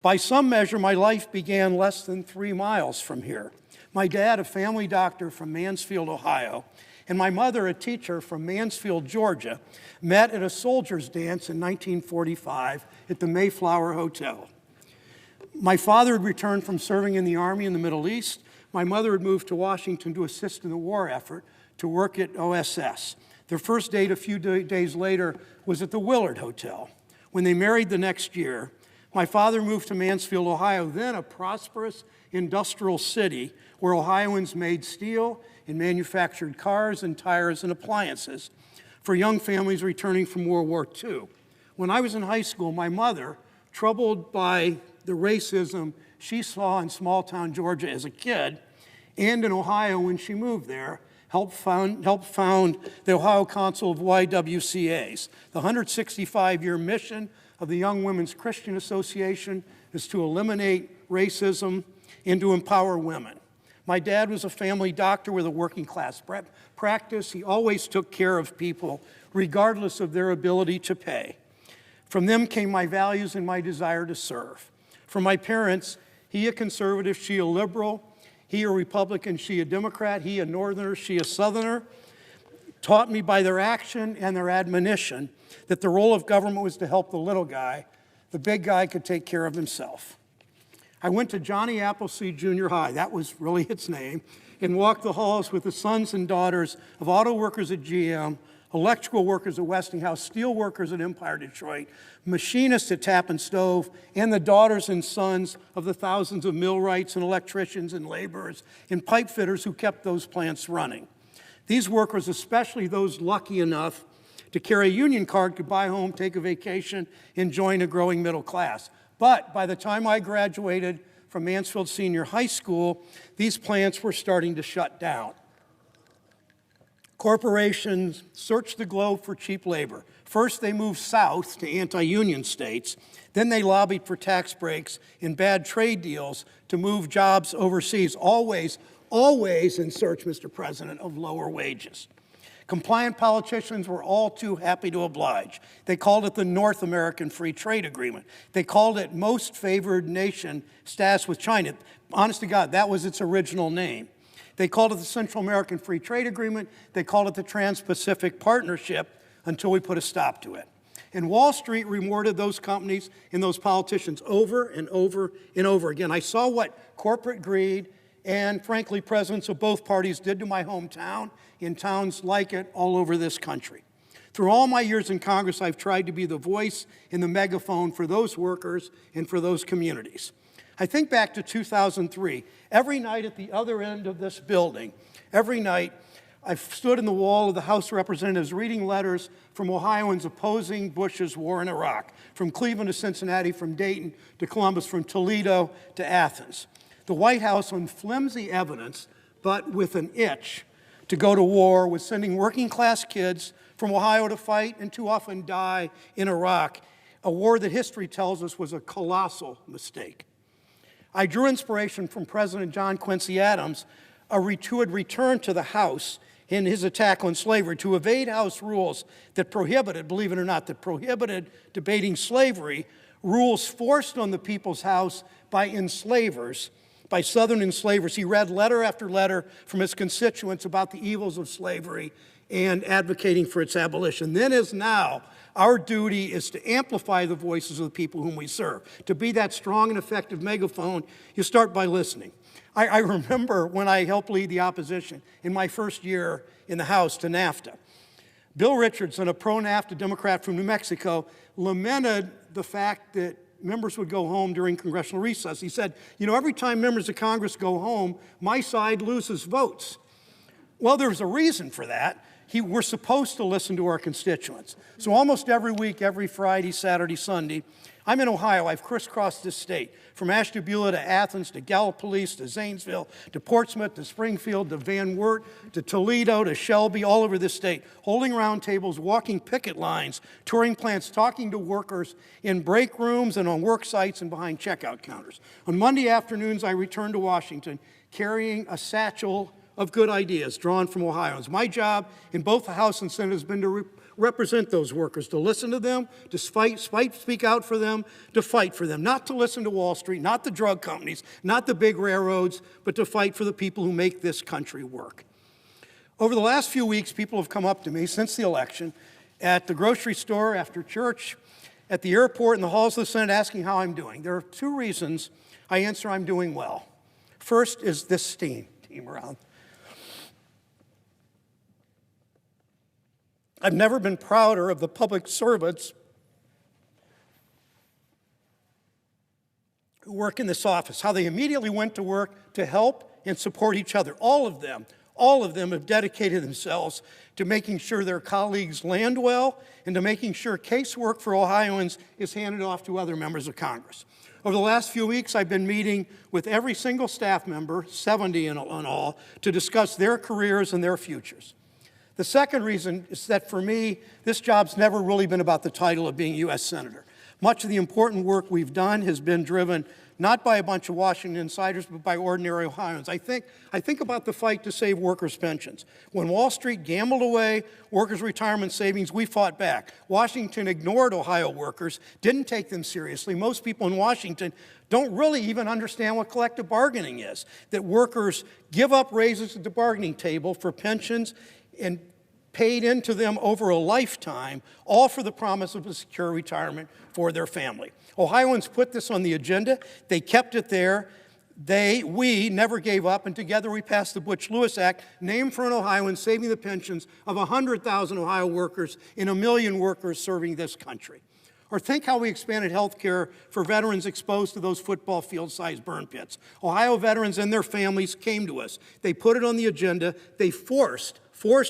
By some measure, my life began less than 3 miles from here. My dad, a family doctor from Mansfield, Ohio, and my mother, a teacher from Mansfield, Georgia, met at a soldiers' dance in 1945 at the Mayflower Hotel. My father had returned from serving in the Army in the Middle East. My mother had moved to Washington to assist in the war effort, to work at OSS. Their first date a few days later was at the Willard Hotel. When they married the next year, my father moved to Mansfield, Ohio, then a prosperous industrial city where Ohioans made steel and manufactured cars and tires and appliances for young families returning from World War II. When I was in high school, my mother, troubled by the racism she saw in small-town Georgia as a kid and in Ohio when she moved there, helped found the Ohio Council of YWCAs. The 165-year mission of the Young Women's Christian Association is to eliminate racism and to empower women. My dad was a family doctor with a working class practice. He always took care of people, regardless of their ability to pay. From them came my values and my desire to serve. From my parents, he a conservative, she a liberal, he a Republican, she a Democrat, he a Northerner, she a Southerner, taught me by their action and their admonition that the role of government was to help the little guy. The big guy could take care of himself. I went to Johnny Appleseed Junior High, that was really its name, and walked the halls with the sons and daughters of auto workers at GM, electrical workers at Westinghouse, steel workers at Empire Detroit, machinists at Tappan Stove, and the daughters and sons of the thousands of millwrights and electricians and laborers and pipe fitters who kept those plants running. These workers, especially those lucky enough to carry a union card, could buy home, take a vacation, and join a growing middle class. But by the time I graduated from Mansfield Senior High School, these plants were starting to shut down. Corporations searched the globe for cheap labor. First, they moved south to anti-union states. Then they lobbied for tax breaks and bad trade deals to move jobs overseas, always in search, Mr. President, of lower wages. Compliant politicians were all too happy to oblige. They called it the North American Free Trade Agreement. They called it Most Favored Nation status with China. Honest to God, that was its original name. They called it the Central American Free Trade Agreement. They called it the Trans-Pacific Partnership until we put a stop to it. And Wall Street rewarded those companies and those politicians over and over and over again. I saw what corporate greed and, frankly, presidents of both parties did to my hometown, in towns like it all over this country. Through all my years in Congress, I've tried to be the voice and the megaphone for those workers and for those communities. I think back to 2003. Every night at the other end of this building, every night, I've stood in the wall of the House of Representatives reading letters from Ohioans opposing Bush's war in Iraq, from Cleveland to Cincinnati, from Dayton to Columbus, from Toledo to Athens. The White House, on flimsy evidence, but with an itch to go to war, was sending working-class kids from Ohio to fight and too often die in Iraq, a war that history tells us was a colossal mistake. I drew inspiration from President John Quincy Adams, who had returned to the House in his attack on slavery to evade House rules that prohibited, believe it or not, that prohibited debating slavery, rules forced on the People's House by enslavers, by Southern enslavers. He read letter after letter from his constituents about the evils of slavery and advocating for its abolition. Then as now, our duty is to amplify the voices of the people whom we serve. To be that strong and effective megaphone, you start by listening. I remember when I helped lead the opposition in my first year in the House to NAFTA. Bill Richardson, a pro-NAFTA Democrat from New Mexico, lamented the fact that members would go home during congressional recess. He said, every time members of Congress go home, my side loses votes. Well, there's a reason for that. We're supposed to listen to our constituents. So almost every week, every Friday, Saturday, Sunday, I'm in Ohio. I've crisscrossed this state, from Ashtabula to Athens to Gallipolis to Zanesville to Portsmouth to Springfield to Van Wert to Toledo to Shelby, all over this state, holding round tables, walking picket lines, touring plants, talking to workers in break rooms and on work sites and behind checkout counters. On Monday afternoons, I return to Washington carrying a satchel of good ideas drawn from Ohioans. My job in both the House and Senate has been to represent those workers, to listen to them, to speak out for them, to fight for them, not to listen to Wall Street, not the drug companies, not the big railroads, but to fight for the people who make this country work. Over the last few weeks, people have come up to me since the election, at the grocery store, after church, at the airport, in the halls of the Senate, asking how I'm doing. There are two reasons I answer I'm doing well. First is this team around. I've never been prouder of the public servants who work in this office, how they immediately went to work to help and support each other. All of them have dedicated themselves to making sure their colleagues land well and to making sure casework for Ohioans is handed off to other members of Congress. Over the last few weeks, I've been meeting with every single staff member, 70 in all, to discuss their careers and their futures. The second reason is that for me, this job's never really been about the title of being U.S. Senator. Much of the important work we've done has been driven not by a bunch of Washington insiders, but by ordinary Ohioans. I think about the fight to save workers' pensions. When Wall Street gambled away workers' retirement savings, we fought back. Washington ignored Ohio workers, didn't take them seriously. Most people in Washington don't really even understand what collective bargaining is, that workers give up raises at the bargaining table for pensions and paid into them over a lifetime, all for the promise of a secure retirement for their family. Ohioans put this on the agenda. They kept it there. We never gave up, and together we passed the Butch-Lewis Act, named for an Ohioan, saving the pensions of 100,000 Ohio workers and 1 million workers serving this country. Or think how we expanded health care for veterans exposed to those football field-sized burn pits. Ohio veterans and their families came to us. They put it on the agenda. They forced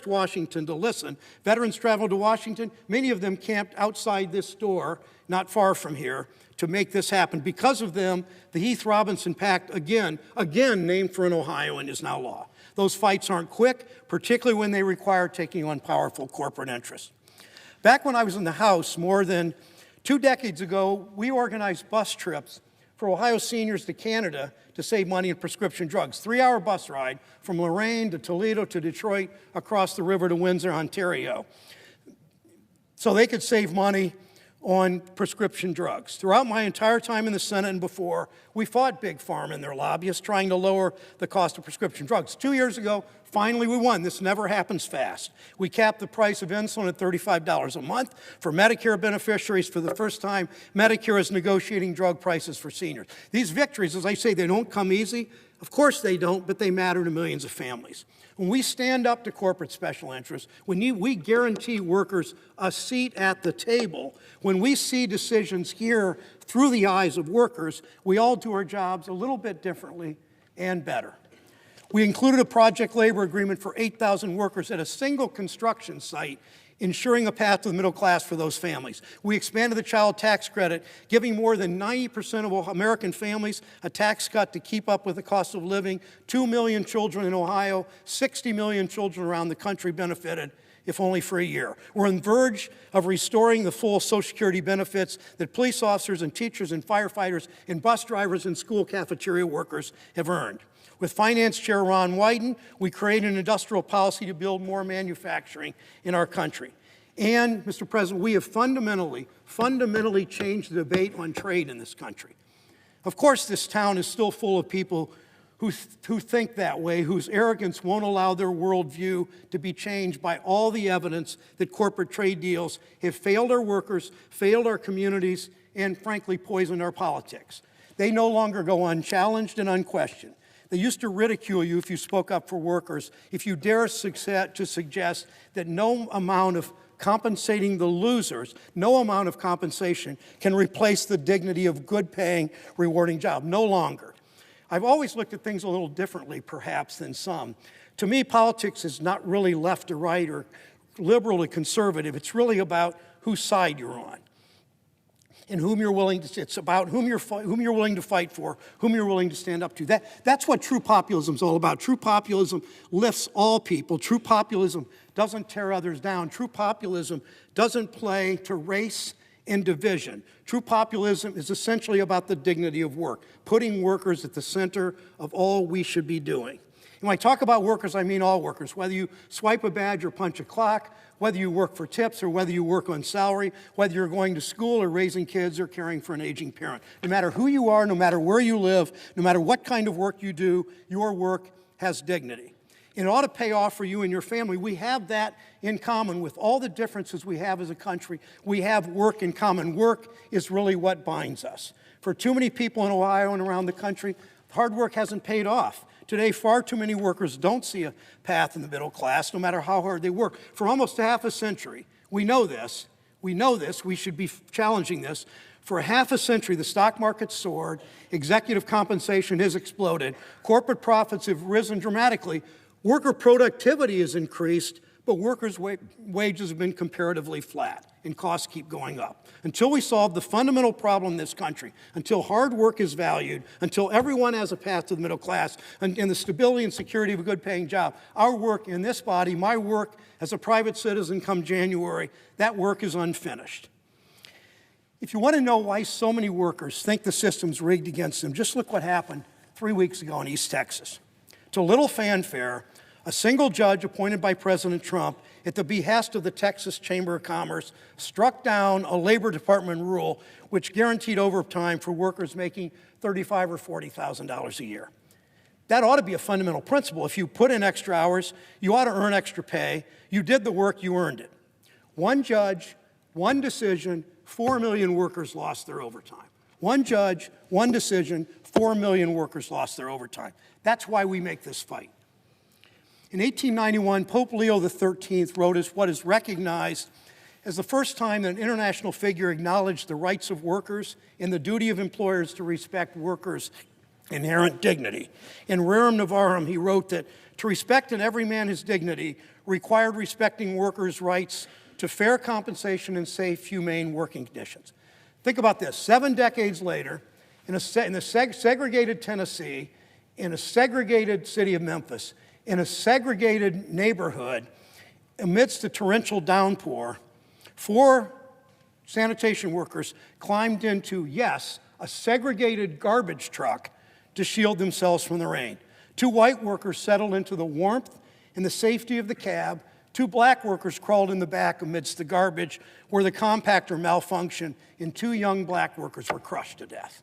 Washington to listen. Veterans traveled to Washington. Many of them camped outside this door, not far from here, to make this happen. Because of them, the Heath Robinson Pact, again named for an Ohioan, is now law. Those fights aren't quick, particularly when they require taking on powerful corporate interests. Back when I was in the House more than 2 decades ago, we organized bus trips for Ohio seniors to Canada to save money in prescription drugs. 3-hour bus ride from Lorain to Toledo to Detroit, across the river to Windsor, Ontario, so they could save money on prescription drugs. Throughout my entire time in the Senate and before, we fought Big Pharma and their lobbyists trying to lower the cost of prescription drugs. 2 years ago, finally we won. This never happens fast. We capped the price of insulin at $35 a month for Medicare beneficiaries. For the first time, Medicare is negotiating drug prices for seniors. These victories, as I say, they don't come easy. Of course they don't, but they matter to millions of families. When we stand up to corporate special interests, when we guarantee workers a seat at the table, when we see decisions here through the eyes of workers, we all do our jobs a little bit differently and better. We included a project labor agreement for 8,000 workers at a single construction site, ensuring a path to the middle class for those families. We expanded the child tax credit, giving more than 90% of American families a tax cut to keep up with the cost of living. 2 million children in Ohio, 60 million children around the country benefited, if only for a year. We're on the verge of restoring the full Social Security benefits that police officers and teachers and firefighters and bus drivers and school cafeteria workers have earned. With Finance Chair Ron Wyden, we created an industrial policy to build more manufacturing in our country. And, Mr. President, we have fundamentally changed the debate on trade in this country. Of course, this town is still full of people who think that way, whose arrogance won't allow their worldview to be changed by all the evidence that corporate trade deals have failed our workers, failed our communities, and frankly, poisoned our politics. They no longer go unchallenged and unquestioned. They used to ridicule you if you spoke up for workers, if you dare to suggest that no amount of compensating the losers, no amount of compensation can replace the dignity of good-paying, rewarding job. No longer. I've always looked at things a little differently, perhaps, than some. To me, politics is not really left or right or liberal or conservative. It's really about whose side you're on and whom you're willing to. It's about whom you're willing to fight for, whom you're willing to stand up to. That's what true populism is all about. True populism lifts all people. True populism doesn't tear others down. True populism doesn't play to race and division. True populism is essentially about the dignity of work, putting workers at the center of all we should be doing. And when I talk about workers, I mean all workers. Whether you swipe a badge or punch a clock, whether you work for tips or whether you work on salary, whether you're going to school or raising kids or caring for an aging parent. No matter who you are, no matter where you live, no matter what kind of work you do, your work has dignity. And it ought to pay off for you and your family. We have that in common with all the differences we have as a country. We have work in common. Work is really what binds us. For too many people in Ohio and around the country, hard work hasn't paid off. Today, far too many workers don't see a path in the middle class, no matter how hard they work. For almost a half a century, we know this, we should be challenging this. For a half a century, the stock market soared, executive compensation has exploded, corporate profits have risen dramatically, worker productivity has increased, but workers' wages have been comparatively flat, and costs keep going up. Until we solve the fundamental problem in this country, until hard work is valued, until everyone has a path to the middle class, and the stability and security of a good-paying job, our work in this body, my work as a private citizen come January, that work is unfinished. If you want to know why so many workers think the system's rigged against them, just look what happened 3 weeks ago in East Texas. To little fanfare, a single judge appointed by President Trump at the behest of the Texas Chamber of Commerce struck down a Labor Department rule which guaranteed overtime for workers making $35,000 or $40,000 a year. That ought to be a fundamental principle. If you put in extra hours, you ought to earn extra pay. You did the work, you earned it. One judge, one decision, 4 million workers lost their overtime. One judge, one decision, 4 million workers lost their overtime. That's why we make this fight. In 1891, Pope Leo XIII wrote us what is recognized as the first time that an international figure acknowledged the rights of workers and the duty of employers to respect workers' inherent dignity. In Rerum Novarum, he wrote that to respect in every man his dignity required respecting workers' rights to fair compensation and safe, humane working conditions. Think about this. 7 decades later, in the segregated Tennessee, in a segregated city of Memphis, in a segregated neighborhood, amidst a torrential downpour, 4 sanitation workers climbed into, yes, a segregated garbage truck to shield themselves from the rain. 2 white workers settled into the warmth and the safety of the cab. 2 black workers crawled in the back amidst the garbage where the compactor malfunctioned, and 2 young black workers were crushed to death.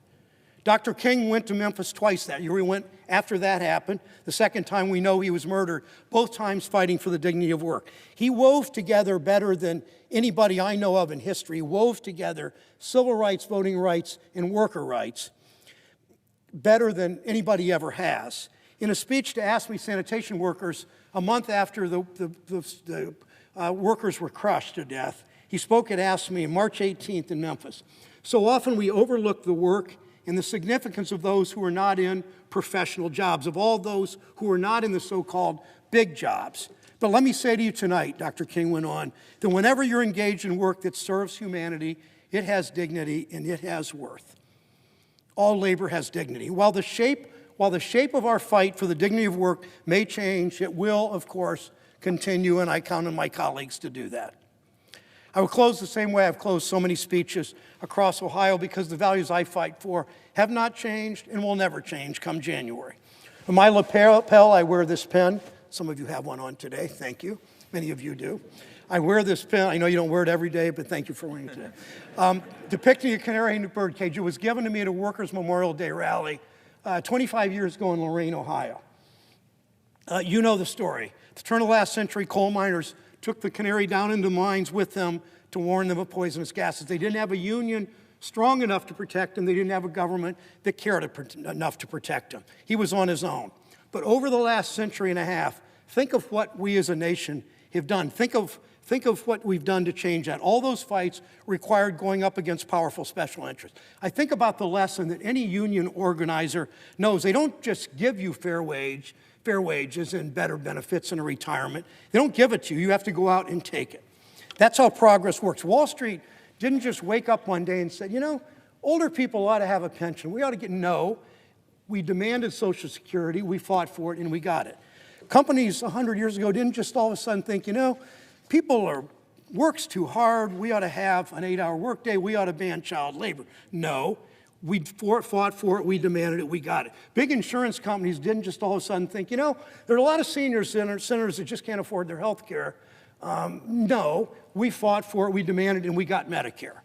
Dr. King went to Memphis twice that year. He went after that happened. The second time we know he was murdered, both times fighting for the dignity of work. He wove together better than anybody I know of in history, wove together civil rights, voting rights, and worker rights better than anybody ever has. In a speech to AFSCME sanitation workers a month after the workers were crushed to death, he spoke at AFSCME on March 18th in Memphis. So often we overlook the work and the significance of those who are not in professional jobs, of all those who are not in the so-called big jobs. But let me say to you tonight, Dr. King went on, that whenever you're engaged in work that serves humanity, it has dignity and it has worth. All labor has dignity. While the shape of our fight for the dignity of work may change, it will, of course, continue, and I count on my colleagues to do that. I will close the same way I've closed so many speeches across Ohio, because the values I fight for have not changed and will never change come January. On my lapel, I wear this pen. Some of you have one on today. Thank you. Many of you do. I wear this pen. I know you don't wear it every day, but thank you for wearing it today. Depicting a canary in a birdcage. It was given to me at a Workers' Memorial Day rally 25 years ago in Lorain, Ohio. You know the story. At the turn of the last century, coal miners took the canary down into the mines with them to warn them of poisonous gases. They didn't have a union strong enough to protect them. They didn't have a government that cared enough to protect him. He was on his own. But over the last century and a half, think of what we as a nation have done. Think of what we've done to change that. All those fights required going up against powerful special interests. I think about the lesson that any union organizer knows. They don't just give you fair wages and better benefits and a retirement. They don't give it to you. You have to go out and take it. That's how progress works. Wall Street didn't just wake up one day and say, you know, older people ought to have a pension. We ought to get, no. We demanded Social Security, we fought for it, and we got it. Companies 100 years ago didn't just all of a sudden think, you know, work's too hard, we ought to have an 8-hour workday, we ought to ban child labor. No, we fought for it, we demanded it, we got it. Big insurance companies didn't just all of a sudden think, you know, there are a lot of senior centers that just can't afford their health care. No, we fought for it, we demanded, and we got Medicare.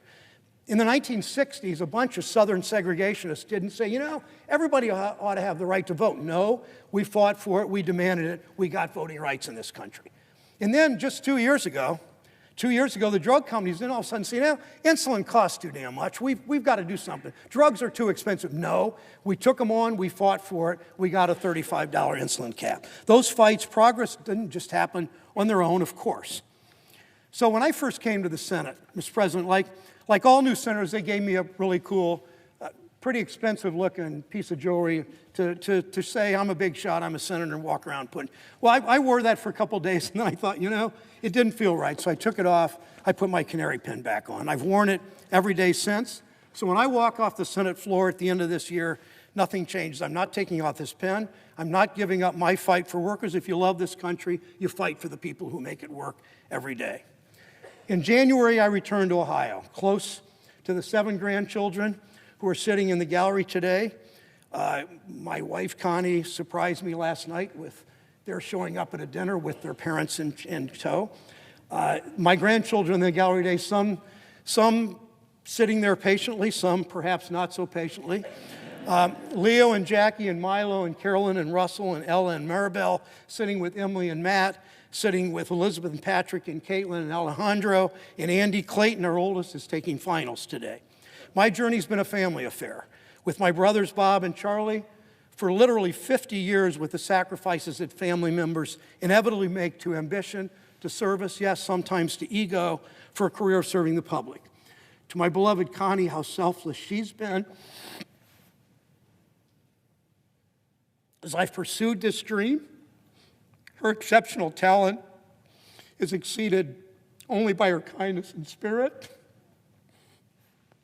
In the 1960s, a bunch of Southern segregationists didn't say, you know, everybody ought to have the right to vote. No, we fought for it, we demanded it, we got voting rights in this country. And then just 2 years ago, the drug companies then all of a sudden say, you know, insulin costs too damn much. We've got to do something. Drugs are too expensive. No, we took them on, we fought for it, we got a $35 insulin cap. Those fights, progress didn't just happen on their own, of course. So when I first came to the Senate, Mr. President, like all new senators, they gave me a really cool, pretty expensive looking piece of jewelry to say I'm a big shot, I'm a senator, and walk around putting. Well, I wore that for a couple of days, and then I thought, you know, it didn't feel right, so I took it off. I put my canary pin back on. I've worn it every day since. So when I walk off the Senate floor at the end of this year, nothing changes. I'm not taking off this pin. I'm not giving up my fight for workers. If you love this country, you fight for the people who make it work every day. In January, I returned to Ohio, close to the 7 grandchildren who are sitting in the gallery today. My wife, Connie, surprised me last night with their showing up at a dinner with their parents in tow. My grandchildren in the gallery today, some sitting there patiently, some perhaps not so patiently. Leo and Jackie and Milo and Carolyn and Russell and Ella and Maribel sitting with Emily and Matt, sitting with Elizabeth and Patrick and Caitlin and Alejandro, and Andy Clayton, our oldest, is taking finals today. My journey's been a family affair with my brothers Bob and Charlie for literally 50 years, with the sacrifices that family members inevitably make to ambition, to service, yes, sometimes to ego, for a career of serving the public. To my beloved Connie, how selfless she's been as I've pursued this dream. Her exceptional talent is exceeded only by her kindness and spirit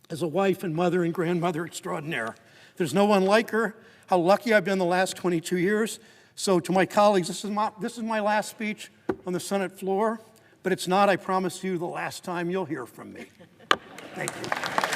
as a wife and mother and grandmother extraordinaire. There's no one like her. How lucky I've been the last 22 years. So to my colleagues, this is my last speech on the Senate floor, but it's not, I promise you, the last time you'll hear from me. Thank you.